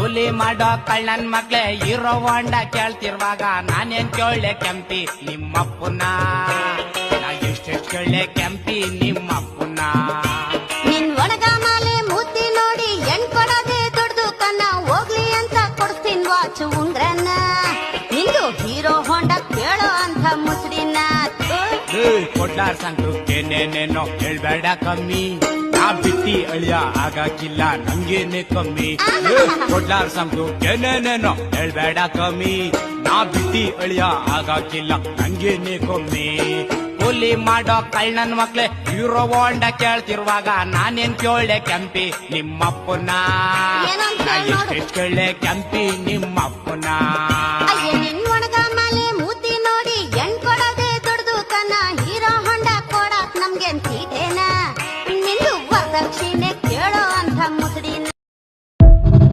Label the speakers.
Speaker 1: ಕೂಲಿ ಮಾಡೋ ಕಳ್ಳನ್ ಮಕ್ಳೆ ಹೀರೋ ಹೊಂಡ ಕೇಳ್ತಿರುವಾಗ ನಾನೇನ್ ಕೇಳೆ ಕೆಂಪಿ ನಿಮ್ಮಪ್ಪನ ನಾ ಎಷ್ಟೆಷ್ಟು ಕೇಳೆ ಕೆಂಪಿ ನಿಮ್ಮಪ್ಪನ
Speaker 2: ನಿನ್ ಒಣಗ ಮಾಲೆ ಮೂತಿ ನೋಡಿ ಹೆಣ್ ಕೊಡದೆ ದುಡ್ದು ಕನ್ನ ಹೋಗ್ಲಿ ಅಂತ ಕೊಡ್ತೀನಿ ವಾಚ್ ಉಂಗ್ರನ್ನ ನಿಂದು ಹೀರೋ ಹೊಂಡ ಕೇಳೋ ಅಂತ ಮುಸ್ರಿನ
Speaker 1: ಕೊಡ್ಲಾರ್ ಸಂಘಕ್ಕೇನೇನೇನೋ ಹೇಳ್ಬೇಡ ಕಮ್ಮಿ ನಾ ಬಿಟ್ಟಿ ಅಳಿಯ ಆಗಾಕಿಲ್ಲ ನಂಗೇನೆ ಕಮ್ಮಿ ಕೊಡ್ಲಾರ್ ಸಂಘಕ್ಕೇನೇನೇನೋ ಹೇಳ್ಬೇಡ ಕಮ್ಮಿ ನಾ ಬಿಟ್ಟಿ ಅಳಿಯ ಆಗಾಕಿಲ್ಲ ನಂಗೇನೆ ಕಮ್ಮಿ ಕೂಲಿ ಮಾಡೋ ಕಳ್ಳನ್ ಮಕ್ಳೆ ಹೀರೋ ಹೊಂಡ ಕೇಳ್ತಿರುವಾಗ ನಾನೇನ್ ಕೇಳೆ ಕೆಂಪಿ ನಿಮ್ಮಪ್ಪನ
Speaker 2: ಏನಂತ
Speaker 1: ನಾ ಎಷ್ಟೆಷ್ಟು ಕೇಳೆ ಕೆಂಪಿ ನಿಮ್ಮಪ್ಪನ